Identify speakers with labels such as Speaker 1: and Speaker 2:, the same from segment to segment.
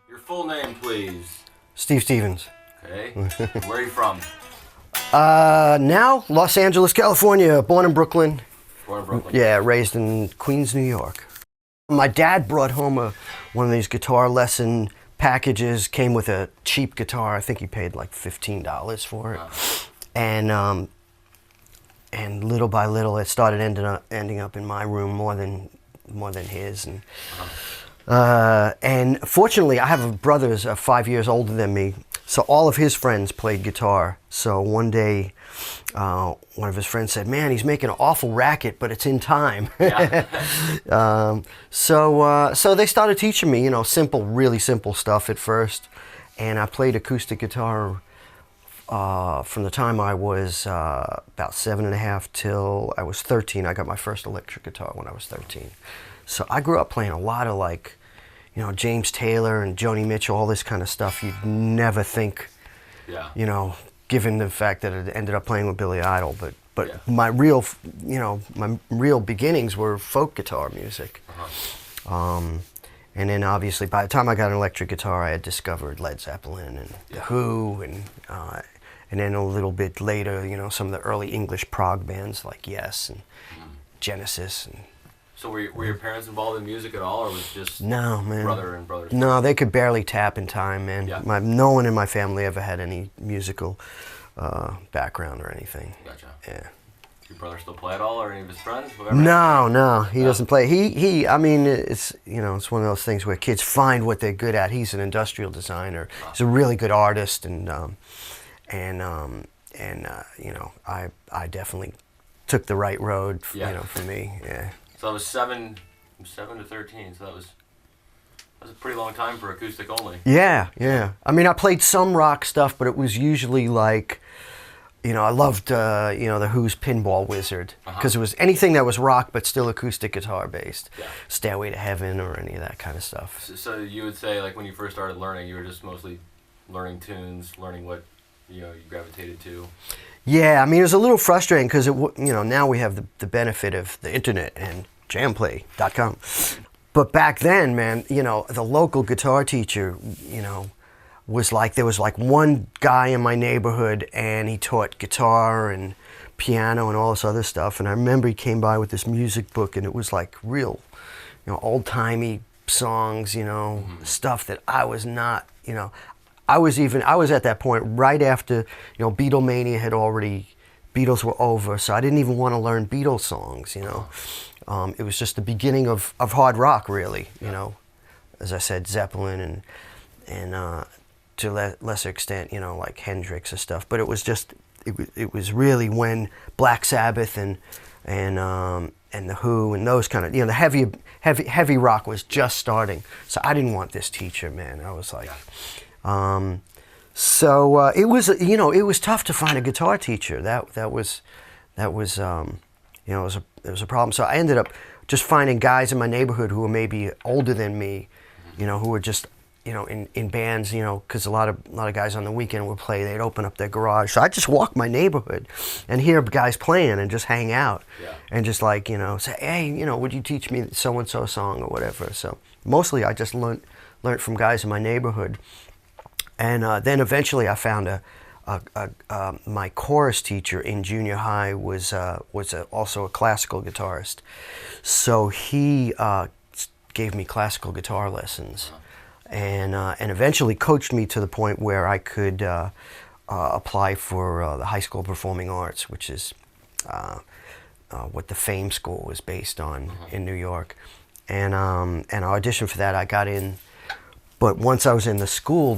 Speaker 1: Your full name, please.
Speaker 2: Steve Stevens.
Speaker 1: Okay. Where are you from?
Speaker 2: Now, Los Angeles, California. Born in Brooklyn.
Speaker 1: Born in Brooklyn.
Speaker 2: Yeah, raised in Queens, New York. My dad brought home one of these guitar lesson packages. Came with a cheap guitar. I think he paid like $15 for it. Wow. And little by little, it started ending up in my room more than his. And fortunately, I have brothers 5 years older than me, so all of his friends played guitar. So one day, one of his friends said, "Man, he's making an awful racket, but it's in time." Yeah. So they started teaching me, really simple stuff at first, and I played acoustic guitar from the time I was about 7.5 till I was 13. I got my first electric guitar when I was 13. So I grew up playing a lot of James Taylor and Joni Mitchell, all this kind of stuff you'd never think,
Speaker 1: yeah.
Speaker 2: Given the fact that I ended up playing with Billy Idol. But
Speaker 1: Yeah.
Speaker 2: my real beginnings were folk guitar music. And then obviously by the time I got an electric guitar, I had discovered Led Zeppelin and The Who, and then a little bit later, some of the early English prog bands like Yes and Genesis. And
Speaker 1: So were your parents involved in music at all, or was it just
Speaker 2: no, man.
Speaker 1: brother and brothers?
Speaker 2: No, they could barely tap in time, man.
Speaker 1: Yeah.
Speaker 2: No one in my family ever had any musical background or anything.
Speaker 1: Gotcha.
Speaker 2: Yeah.
Speaker 1: Your brother still play at all, or any of his friends? Whatever?
Speaker 2: No, he doesn't play. I mean, it's it's one of those things where kids find what they're good at. He's an industrial designer. He's a really good artist, and I definitely took the right road, for me. Yeah.
Speaker 1: So I was 7 to 13. So that was a pretty long time for acoustic only.
Speaker 2: Yeah. I mean, I played some rock stuff, but it was usually like, I loved, the Who's Pinball Wizard, because it was anything that was rock but still acoustic guitar based.
Speaker 1: Yeah.
Speaker 2: Stairway to Heaven or any of that kind of stuff.
Speaker 1: So you would say, like, when you first started learning, you were just mostly learning tunes, learning what you gravitated to.
Speaker 2: Yeah, I mean, it was a little frustrating because now we have the benefit of the internet and JamPlay.com. But back then, man, the local guitar teacher, there was one guy in my neighborhood, and he taught guitar and piano and all this other stuff. And I remember he came by with this music book, and it was like real, old-timey songs, stuff that I was not, I was at that point right after, Beatlemania Beatles were over, so I didn't even want to learn Beatles songs, It was just the beginning of hard rock, really, as I said, Zeppelin and to a lesser extent, like Hendrix and stuff. But it was just, it was really when Black Sabbath and The Who and those kind of, the heavy rock was just starting. So I didn't want this teacher, man. I was like, it was, it was tough to find a guitar teacher. That was it was a problem. So I ended up just finding guys in my neighborhood who were maybe older than me, who were just, in bands, because a lot of guys on the weekend would play. They'd open up their garage. So I'd just walk my neighborhood and hear guys playing and just hang out and just say, hey, would you teach me so-and-so song or whatever. So mostly I just learned from guys in my neighborhood. And then eventually I found my chorus teacher in junior high was also a classical guitarist. So he gave me classical guitar lessons, and eventually coached me to the point where I could apply for the High School of Performing Arts, which is what the Fame School was based on in New York. And I auditioned for that. I got in. But once I was in the school,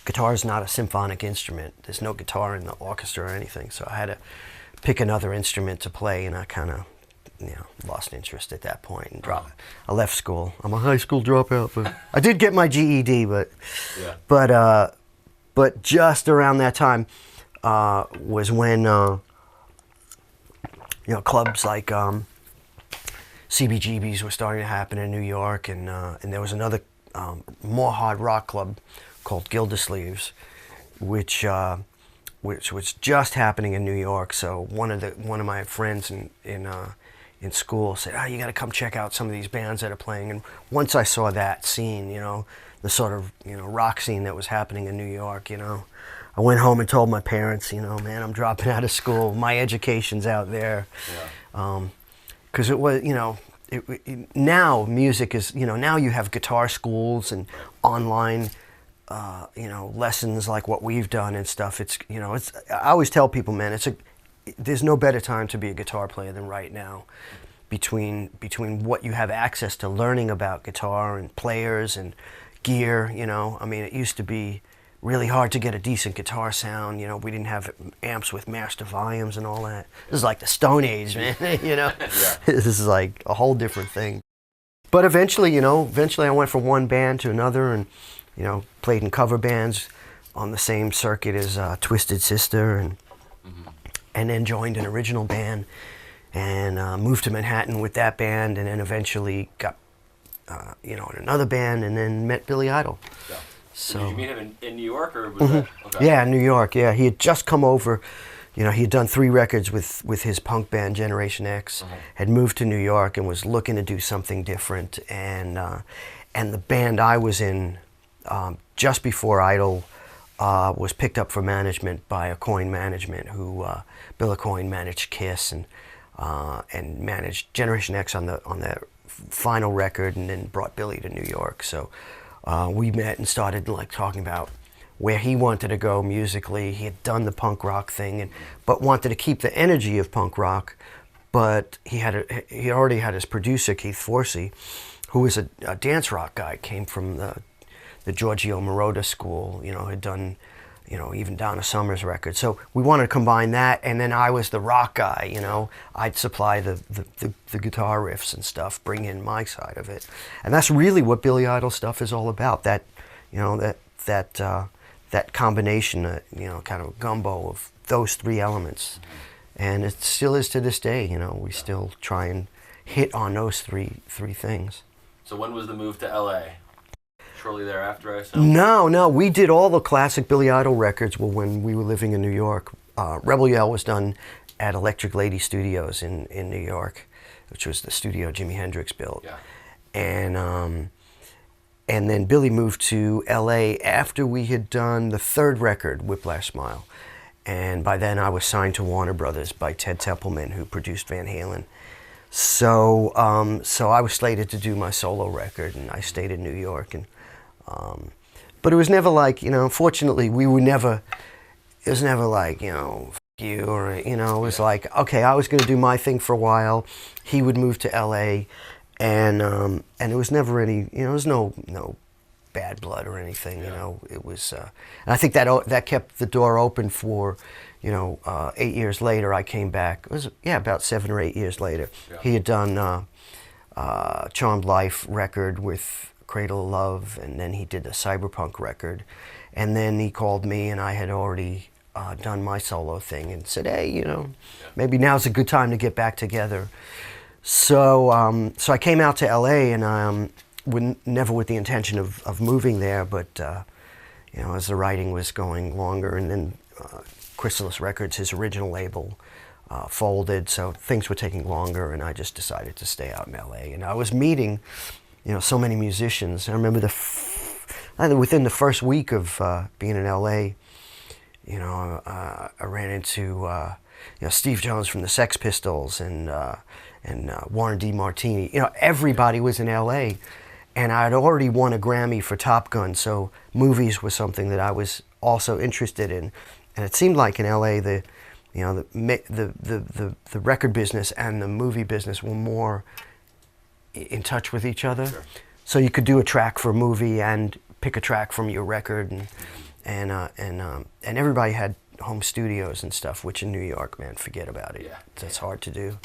Speaker 2: guitar is not a symphonic instrument. There's no guitar in the orchestra or anything. So I had to pick another instrument to play, and I kind of, lost interest at that point and dropped. I left school. I'm a high school dropout, but I did get my GED. But just around that time was when clubs like CBGBs were starting to happen in New York, and there was another more hard rock club called Gildersleeves, which was just happening in New York. So one of my friends in in school said, "Oh, you got to come check out some of these bands that are playing." And once I saw that scene, the sort of rock scene that was happening in New York, I went home and told my parents, man, I'm dropping out of school. My education's out there.
Speaker 1: Yeah.
Speaker 2: Because it was, now music is, now you have guitar schools and online, lessons like what we've done and stuff. It's, I always tell people, man, there's no better time to be a guitar player than right now. Between what you have access to learning about guitar and players and gear, I mean, it used to be really hard to get a decent guitar sound. We didn't have amps with master volumes and all that. This is like the Stone Age, man.
Speaker 1: Yeah.
Speaker 2: This is like a whole different thing. But eventually, I went from one band to another, and played in cover bands on the same circuit as Twisted Sister, and then joined an original band, and moved to Manhattan with that band, and then eventually got in another band, and then met Billy Idol.
Speaker 1: Yeah.
Speaker 2: So,
Speaker 1: did you meet him in New York, or was that? Okay.
Speaker 2: Yeah, New York. Yeah, he had just come over. He had done 3 records with his punk band Generation X. Had moved to New York and was looking to do something different. And the band I was in just before Idol was picked up for management by Aucoin Management, who Bill Aucoin managed Kiss and managed Generation X on the final record, and then brought Billy to New York. So. We met and started talking about where he wanted to go musically. He had done the punk rock thing, but wanted to keep the energy of punk rock. But he already had his producer Keith Forsey, who was a dance rock guy, came from the Giorgio Moroder school. Had done even Donna Summer's record. So we wanted to combine that, and then I was the rock guy. I'd supply the guitar riffs and stuff, bring in my side of it, and that's really what Billy Idol stuff is all about. That that combination, kind of gumbo of those 3 elements, and it still is to this day. We still try and hit on those three things.
Speaker 1: So when was the move to L.A.? Shortly thereafter, I assume?
Speaker 2: No. We did all the classic Billy Idol records when we were living in New York. Rebel Yell was done at Electric Lady Studios in New York, which was the studio Jimi Hendrix built.
Speaker 1: Yeah.
Speaker 2: And then Billy moved to L.A. after we had done the 3rd record, Whiplash Smile. And by then I was signed to Warner Brothers by Ted Templeman, who produced Van Halen. So I was slated to do my solo record, and I stayed in New York. But it was never like, fortunately, we were never, it was never like, f you, or, it was like, okay, I was going to do my thing for a while. He would move to L.A., and it was never any, there was no bad blood or anything, it was, and I think that kept the door open for, 8 years later, I came back. It was, about 7 or 8 years later. Yeah. He had done Charmed Life record with Cradle of Love, and then he did a cyberpunk record, and then he called me, and I had already done my solo thing, and said, hey, maybe now's a good time to get back together. So I came out to LA, and never with the intention of moving there, but as the writing was going longer, and then Chrysalis Records, his original label, folded, so things were taking longer, and I just decided to stay out in LA. And I was meeting so many musicians. I remember within the first week of being in LA, I ran into Steve Jones from the Sex Pistols and Warren DeMartini. Everybody was in LA, and I had already won a Grammy for Top Gun, so movies was something that I was also interested in. And it seemed like in LA the record business and the movie business were more in touch with each other. Sure. So you could do a track for a movie and pick a track from your record, and everybody had home studios and stuff, which in New York, man, forget about it. Yeah. That's hard to do.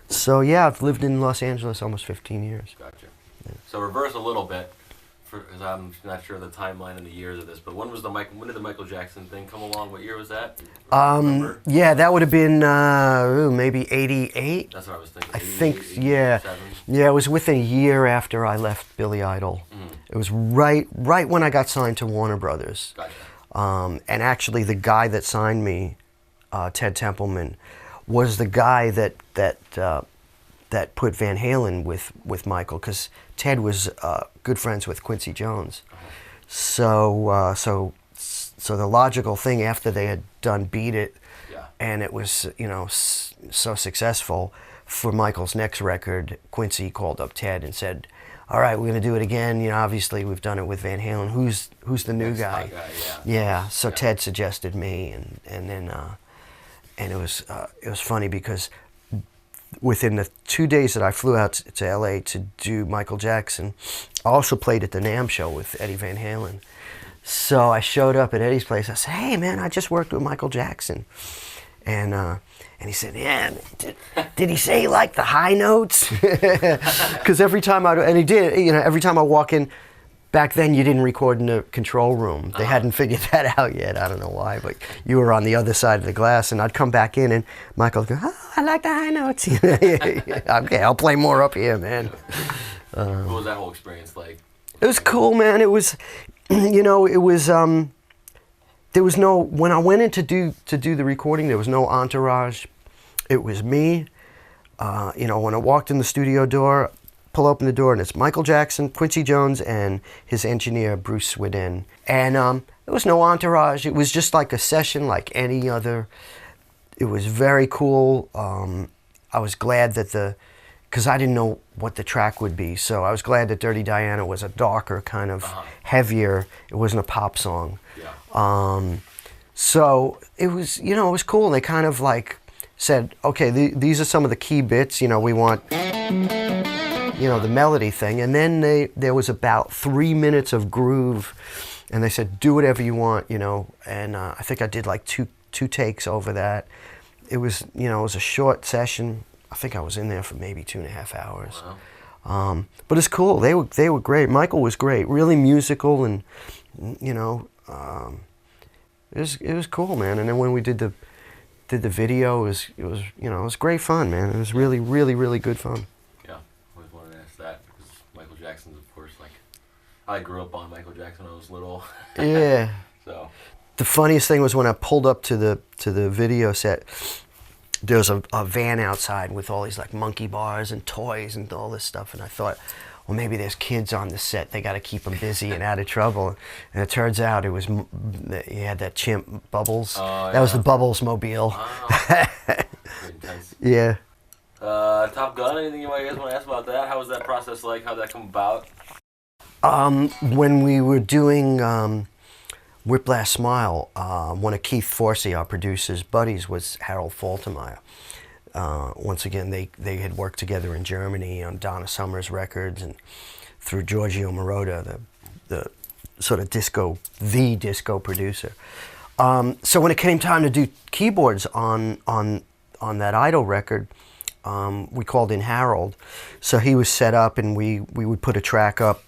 Speaker 2: So I've lived in Los Angeles almost 15 years.
Speaker 1: Gotcha. Yeah. So reverse a little bit, because I'm not sure the timeline and the years of this, but when did the Michael Jackson thing come along? What year was that?
Speaker 2: Yeah, that would have been maybe 88.
Speaker 1: That's what I was thinking.
Speaker 2: I think, yeah. Yeah, it was within a year after I left Billy Idol. Mm-hmm. It was right when I got signed to Warner Brothers.
Speaker 1: Gotcha.
Speaker 2: And actually the guy that signed me, Ted Templeman, was the guy that that put Van Halen with Michael, because Ted was good friends with Quincy Jones. So the logical thing after they had done Beat It, and it was, you know, so successful, for Michael's next record, Quincy called up Ted and said, all right, we're going to do it again. You know, obviously we've done it with Van Halen. Who's the new guy? Yeah. So Ted suggested me, and then it was funny because within the 2 days that I flew out to LA to do Michael Jackson, I also played at the NAMM show with Eddie Van Halen. So I showed up at Eddie's place. I said, hey man, I just worked with Michael Jackson. And he said, yeah, did he say he liked the high notes? Because every time he did, you know, every time I walk in, back then you didn't record in the control room. They hadn't figured that out yet. I don't know why, but you were on the other side of the glass, and I'd come back in, and Michael would go, oh, I like the high notes. Okay, I'll play more up here, man.
Speaker 1: What was that whole experience like?
Speaker 2: It was cool, man. It was, you know, it was, there was no, when I went in to do the recording, there was no entourage. It was me. You know, when I walked in the studio door, pull open the door, and it's Michael Jackson, Quincy Jones, and his engineer, Bruce Sweden. And there was no entourage. It was just like a session like any other. It was very cool. I was glad that because I didn't know what the track would be, so I was glad that Dirty Diana was a darker, kind of heavier. It wasn't a pop song. Yeah. So it was, you know, it was cool. And they kind of like said, okay, these are some of the key bits. You know, we want, you know, the melody thing. And then there was about 3 minutes of groove, and they said, do whatever you want, you know. And I think I did like two takes over that. It was, you know, it was a short session. I think I was in there for maybe 2.5 hours. Wow. But it's cool. They were great. Michael was great. Really musical, and you know, it was cool, man. And then when we did the video, it was you know, it was great fun, man. It was really, really, really good fun.
Speaker 1: Yeah, I always wanted to ask that because Michael Jackson's, of course, like I grew up on Michael Jackson when I was little.
Speaker 2: Yeah.
Speaker 1: So
Speaker 2: the funniest thing was when I pulled up to the video set. There was a van outside with all these like monkey bars and toys and all this stuff, and I thought, well, maybe there's kids on the set. They got to keep them busy and out of trouble. And it turns out it was you had that chimp Bubbles. Oh, that was the Bubbles mobile.
Speaker 1: Wow. Intense.
Speaker 2: Yeah.
Speaker 1: Top Gun. Anything you guys want to ask about that? How was that process like? How did that come about?
Speaker 2: When we were doing Whiplash Smile, one of Keith Forsey, our producer's buddies, was Harold Faltermeyer. Once again, they had worked together in Germany on Donna Summer's records, and through Giorgio Moroder, the sort of disco producer. So when it came time to do keyboards on that Idol record, we called in Harold. So he was set up, and we would put a track up,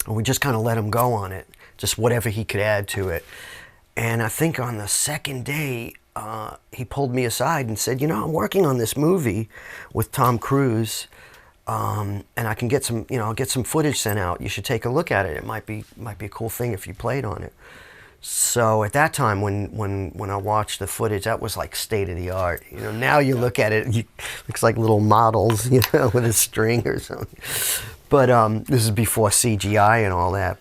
Speaker 2: and we just kind of let him go on it. Just whatever he could add to it. And I think on the second day, he pulled me aside and said, you know, I'm working on this movie with Tom Cruise, and I can get some, you know, get some footage sent out. You should take a look at it. It might be a cool thing if you played on it. So at that time, when I watched the footage, that was like state of the art. You know, now you look at it, it looks like little models, you know, with a string or something. But this is before CGI and all that.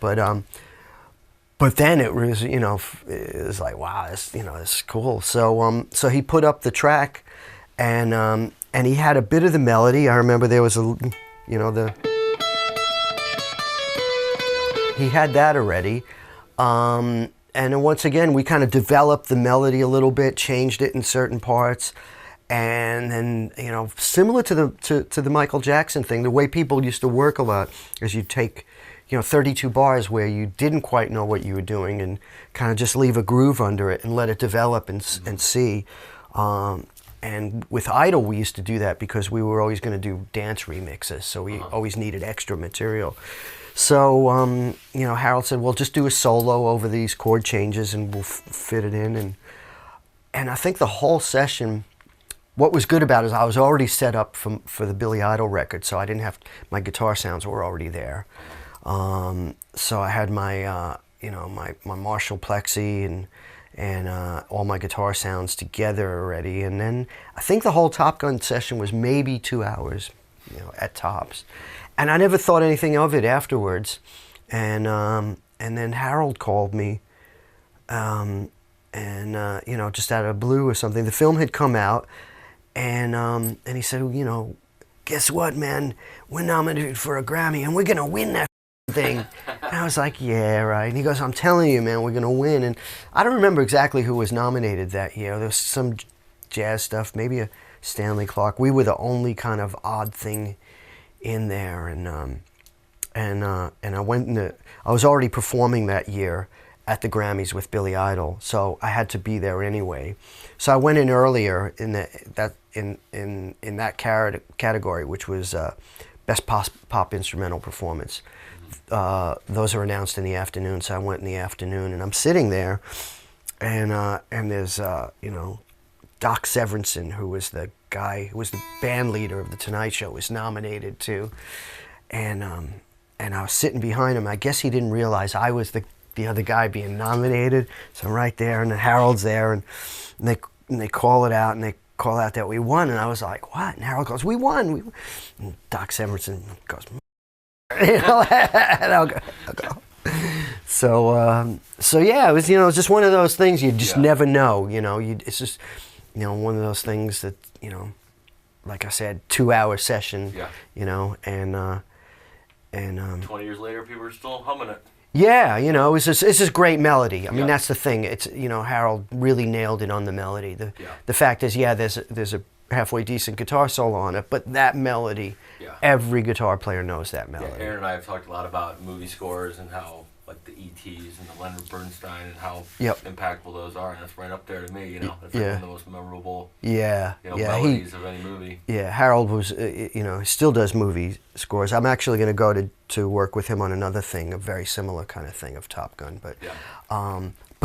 Speaker 2: But then it was, you know, it was like, wow, this is cool. So he put up the track, and he had a bit of the melody. I remember there was he had that already. And then once again, we kind of developed the melody a little bit, changed it in certain parts. And then, you know, similar to the Michael Jackson thing, the way people used to work a lot is you'd take, you know, 32 bars where you didn't quite know what you were doing, and kind of just leave a groove under it and let it develop and see. And with Idol, we used to do that because we were always going to do dance remixes, so we always needed extra material. So, you know, Harold said, well, just do a solo over these chord changes and we'll fit it in. And I think the whole session, what was good about it is I was already set up for the Billy Idol record, so I didn't have, my guitar sounds were already there. So I had my, you know, my Marshall Plexi, and all my guitar sounds together already. And then I think the whole Top Gun session was maybe 2 hours, at tops. And I never thought anything of it afterwards. And then Harold called me, just out of the blue or something. The film had come out, and he said, guess what, man? We're nominated for a Grammy, and we're gonna win that thing. And I was like, yeah, right. And he goes, I'm telling you, man, we're gonna win. And I don't remember exactly who was nominated that year. There was some jazz stuff, maybe a Stanley Clarke. We were the only kind of odd thing in there, and I went I was already performing that year at the Grammys with Billy Idol, so I had to be there anyway. So I went in earlier in that category, which was Best Pop Instrumental Performance. Those are announced in the afternoon, so I went in the afternoon, and I'm sitting there, and there's Doc Severinsen, who was the band leader of the Tonight Show, was nominated too, and I was sitting behind him. I guess he didn't realize I was the other guy being nominated, so I'm right there, and Harold's there, and they call it out, and they call out that we won, and I was like, what? And Harold goes, we won. And Doc Severinsen goes, and I'll go. So yeah, it was just one of those things you just never know. It's just one of those things that like I said, 2 hour session.
Speaker 1: Yeah.
Speaker 2: And
Speaker 1: 20 years later, people are still humming it.
Speaker 2: Yeah, it's just great melody. I mean, that's the thing. It's Harold really nailed it on the melody. The fact is, there's a halfway decent guitar solo on it, but that melody, every guitar player knows that melody.
Speaker 1: Yeah, Aaron and I have talked a lot about movie scores and how, like, the E.T.s and the Leonard Bernstein and how impactful those are, and that's right up there to me. That's like one of the most memorable melodies of any movie. Yeah, Harold was, he still does movie scores. I'm actually going to go to work with him on another thing, a very similar kind of thing of Top Gun, but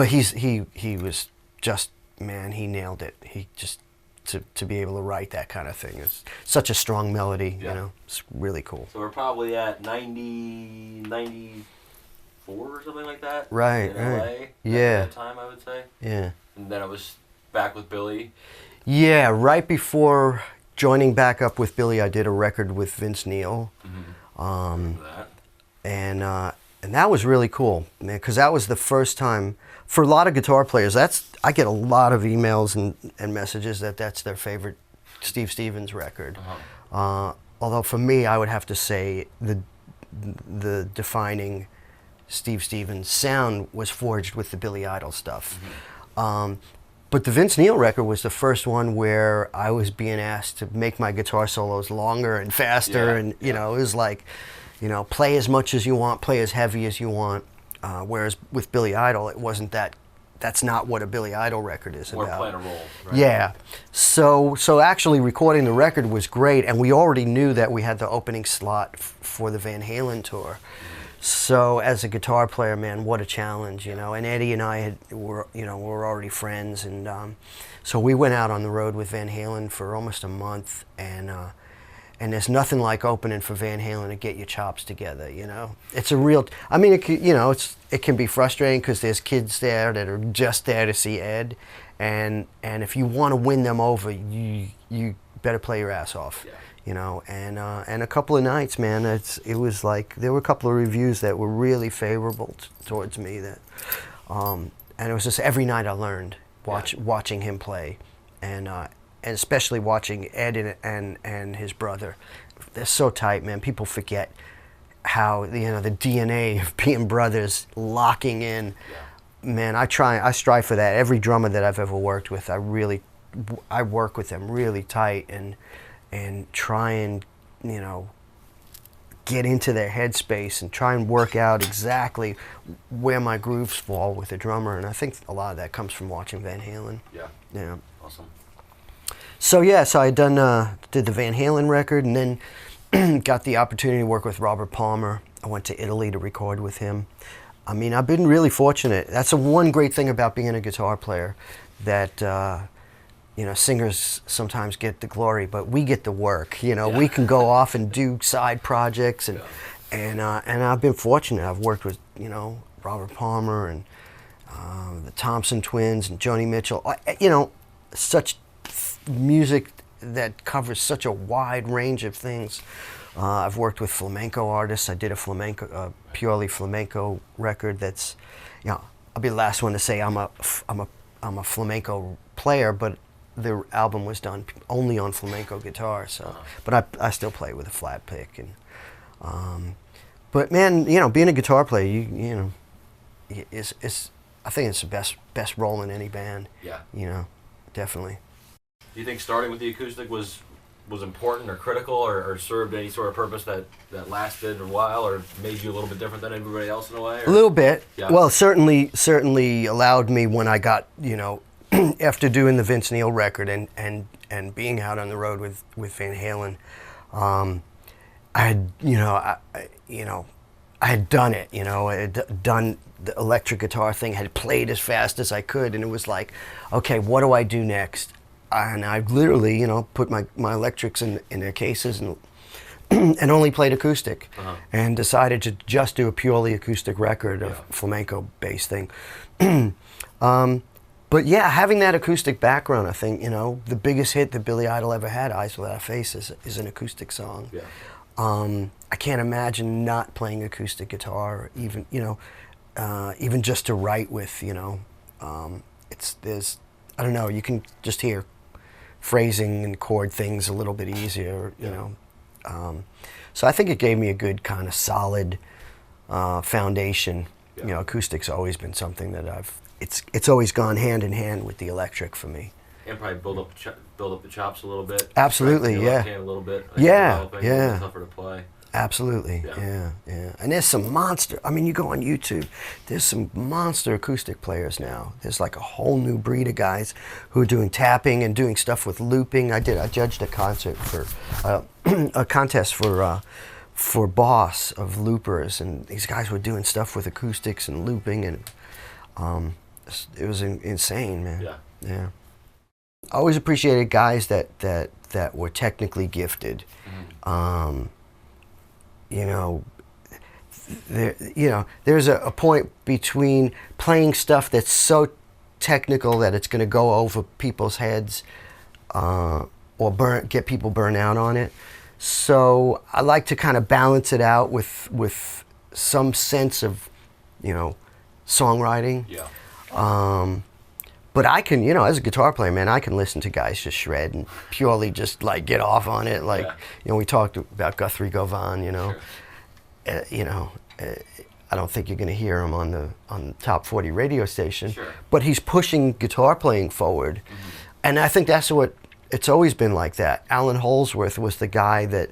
Speaker 1: he was just, man, he nailed it. He just to be able to write that kind of thing is such a strong melody. It's really cool. So we're probably at 94 or something like that. Right. In LA. Yeah. At that time, I would say. Yeah. And then I was back with Billy. Yeah, right before joining back up with Billy, I did a record with Vince Neil. Mm-hmm. And that was really cool, man, because that was the first time for a lot of guitar players. I get a lot of emails and messages that's their favorite Steve Stevens record. Although for me, I would have to say the defining Steve Stevens sound was forged with the Billy Idol stuff. Mm-hmm. But the Vince Neil record was the first one where I was being asked to make my guitar solos longer and faster, and it was like, play as much as you want, play as heavy as you want. Whereas with Billy Idol, it wasn't that. That's not what a Billy Idol record is about. Or playing a role. Right? Yeah. So actually recording the record was great, and we already knew that we had the opening slot for the Van Halen tour. So as a guitar player, man, what a challenge, And Eddie and I were already friends, and so we went out on the road with Van Halen for almost a month, and there's nothing like opening for Van Halen to get your chops together, It's a real. I mean, it can be frustrating because there's kids there that are just there to see Ed, and if you want to win them over, you better play your ass off. Yeah. And a couple of nights, man, it was like there were a couple of reviews that were really favorable towards me. And it was just every night I learned watching him play, and especially watching Ed and his brother. They're so tight, man. People forget how the DNA of being brothers locking in. Yeah. Man, I strive for that. Every drummer that I've ever worked with, I work with them really tight and try and get into their headspace and try and work out exactly where my grooves fall with a drummer, and I think a lot of that comes from watching Van Halen. Yeah. Awesome. So I did the Van Halen record, and then got the opportunity to work with Robert Palmer. I went to Italy to record with him. I mean, I've been really fortunate. That's the one great thing about being a guitar player, that singers sometimes get the glory, but we get the work. We can go off and do side projects, and I've been fortunate. I've worked with Robert Palmer, and
Speaker 2: the Thompson Twins and Joni Mitchell. You know, such music that covers such a wide range of things. I've worked with flamenco artists. I did a purely flamenco record. That's, you know, I'll be the last one to say I'm a flamenco player, but the album was done only on flamenco guitar. So, but I still play with a flat pick. And but man, you know, being a guitar player, you know, is I think it's the best role in any band.
Speaker 1: Yeah.
Speaker 2: You know, definitely.
Speaker 1: Do you think starting with the acoustic was important or critical or served any sort of purpose that lasted a while or made you a little bit different than everybody else in a way? Or?
Speaker 2: A little bit.
Speaker 1: Yeah.
Speaker 2: Well, certainly allowed me when I got, you know, after doing the Vince Neil record and being out on the road with Van Halen, I had, I had done it, you know, I had done the electric guitar thing, had played as fast as I could, and it was like, okay, what do I do next? And I literally, you know, put my electrics in their cases and and only played acoustic, and decided to just do a purely acoustic record, a flamenco-based thing. But yeah, having that acoustic background, I think, you know, the biggest hit that Billy Idol ever had, Eyes Without a Face, is an acoustic song.
Speaker 1: Yeah.
Speaker 2: I can't imagine not playing acoustic guitar, or even, you know, even just to write with, you know, there's, I don't know, you can just hear phrasing and chord things a little bit easier, you know. So I think it gave me a good kind of solid foundation. You know, acoustic's always been something that it's always gone hand in hand with the electric for me.
Speaker 1: And probably build up the chops a little bit.
Speaker 2: Absolutely,
Speaker 1: right,
Speaker 2: yeah.
Speaker 1: A little bit.
Speaker 2: Yeah.
Speaker 1: It's tougher to play.
Speaker 2: Absolutely, yeah. And there's some monster, I mean, you go on YouTube, there's some monster acoustic players now. There's like a whole new breed of guys who are doing tapping and doing stuff with looping. I judged a concert for, a contest for Boss of loopers, and these guys were doing stuff with acoustics and looping, and it was insane, man. Yeah. I always appreciated guys that were technically gifted. You know, there's a point between playing stuff that's so technical that it's going to go over people's heads, or get people burned out on it. So I like to kind of balance it out with some sense of, you know, songwriting.
Speaker 1: Yeah.
Speaker 2: But I can, you know, as a guitar player, man, I can listen to guys just shred and purely just like get off on it. Like, you know, we talked about Guthrie Govan, you know. Sure. You know, I don't think you're going to hear him on the top 40 radio station.
Speaker 1: Sure.
Speaker 2: But he's pushing guitar playing forward. And I think that's what, it's always been like that. Alan Holdsworth was the guy that,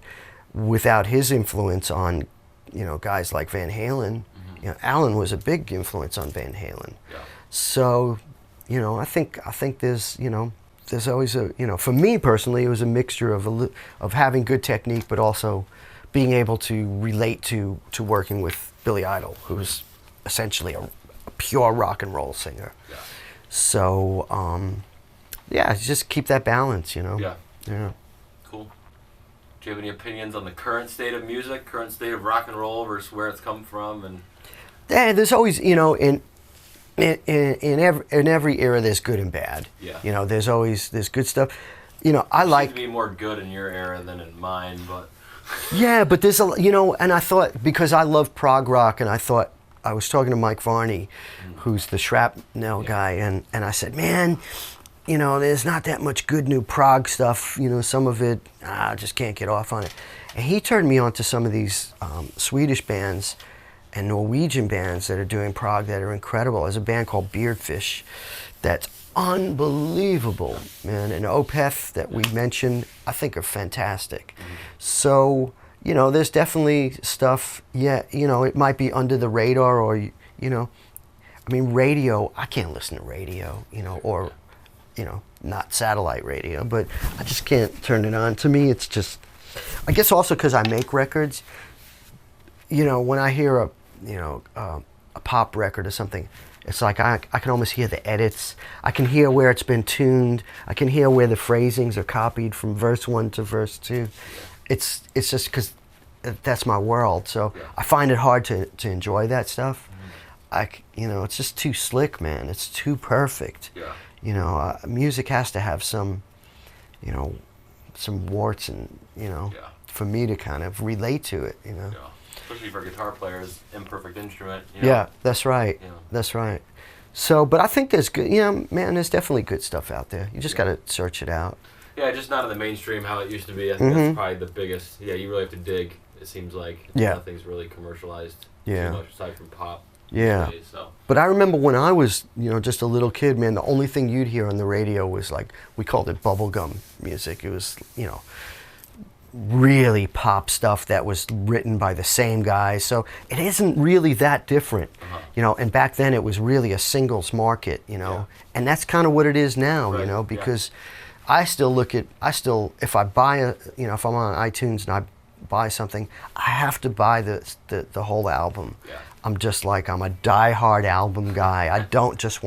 Speaker 2: without his influence on, you know, guys like Van Halen, you know, Alan was a big influence on Van Halen.
Speaker 1: Yeah.
Speaker 2: So, you know, I think there's, you know, there's always a, you know, for me personally, it was a mixture of having good technique, but also being able to relate to working with Billy Idol, who's essentially a pure rock and roll singer.
Speaker 1: Yeah.
Speaker 2: So, yeah, just keep that balance, you know.
Speaker 1: Yeah. Cool. Do you have any opinions on the current state of music, current state of rock and roll versus where it's come from? And
Speaker 2: yeah, there's always, you know, in every era, there's good and bad.
Speaker 1: Yeah.
Speaker 2: You know, there's good stuff. You know, I like
Speaker 1: to be more good in your era than in mine, but
Speaker 2: yeah, but there's a, you know, and I thought, because I love prog rock, and I thought, I was talking to Mike Varney, who's the Shrapnel guy, and I said, man, you know, there's not that much good new prog stuff. You know, some of it, I just can't get off on it. And he turned me on to some of these Swedish bands and Norwegian bands that are doing prog that are incredible. There's a band called Beardfish that's unbelievable, man. And Opeth that we mentioned, I think are fantastic. So, you know, there's definitely stuff, yeah, you know, it might be under the radar, or, you know, I mean, radio, I can't listen to radio, you know, or, you know, not satellite radio, but I just can't turn it on. To me, it's just, I guess also because I make records, you know, when I hear a pop record or something, it's like I can almost hear the edits. I can hear where it's been tuned. I can hear where the phrasings are copied from verse 1 to verse 2. It's just because that's my world. So I find it hard to enjoy that stuff. it's just too slick, man. It's too perfect.
Speaker 1: Yeah.
Speaker 2: Music has to have some, some warts and, for me to kind of relate to it,
Speaker 1: Yeah. Especially for a guitar player's imperfect instrument.
Speaker 2: Yeah, that's right. Yeah. That's right. So, but I think there's good, man, there's definitely good stuff out there. You just got to search it out.
Speaker 1: Yeah, just not in the mainstream how it used to be. I think that's probably the biggest. Yeah, you really have to dig, it seems like. Nothing's really commercialized too much aside from pop.
Speaker 2: Yeah.
Speaker 1: Days, so.
Speaker 2: But I remember when I was, just a little kid, man, the only thing you'd hear on the radio was like, we called it bubblegum music. It was, really pop stuff that was written by the same guys. So it isn't really that different, and back then it was really a singles market, and that's kind of what it is now, because I still if I buy if I'm on iTunes and I buy something, I have to buy the whole album.
Speaker 1: Yeah.
Speaker 2: I'm a diehard album guy. I don't just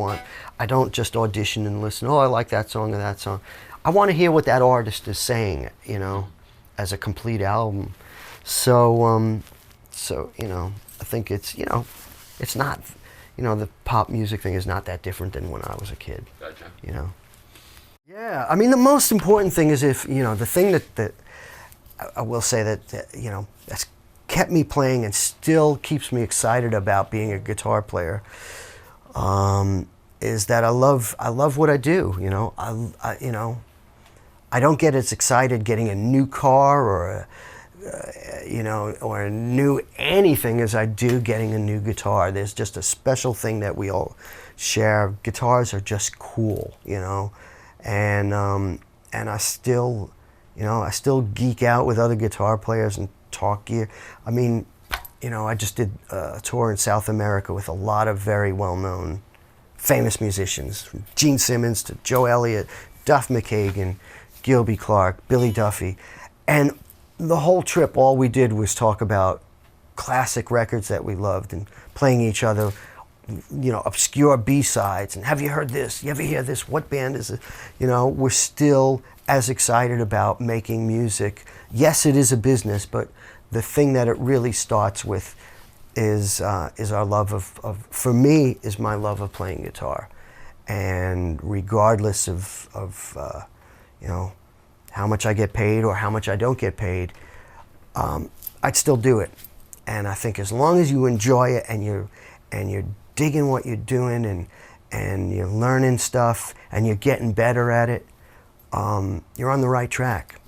Speaker 2: audition and listen, I like that song or that song. I want to hear what that artist is saying, as a complete album. So, I think it's, it's not, the pop music thing is not that different than when I was a kid.
Speaker 1: Gotcha.
Speaker 2: Yeah, I mean, the most important thing is if, the thing that I will say that, that's kept me playing and still keeps me excited about being a guitar player, is that I love what I do. I don't get as excited getting a new car or a new anything as I do getting a new guitar. There's just a special thing that we all share. Guitars are just cool, and I still geek out with other guitar players and talk gear. I mean, I just did a tour in South America with a lot of very well-known, famous musicians, from Gene Simmons to Joe Elliott, Duff McKagan, Gilby Clarke, Billy Duffy. And the whole trip, all we did was talk about classic records that we loved and playing each other, obscure B-sides. And have you heard this? You ever hear this? What band is it? We're still as excited about making music. Yes, it is a business, but the thing that it really starts with is our love of for me, is my love of playing guitar. And regardless of how much I get paid or how much I don't get paid, I'd still do it. And I think as long as you enjoy it and you're digging what you're doing and you're learning stuff and you're getting better at it, you're on the right track.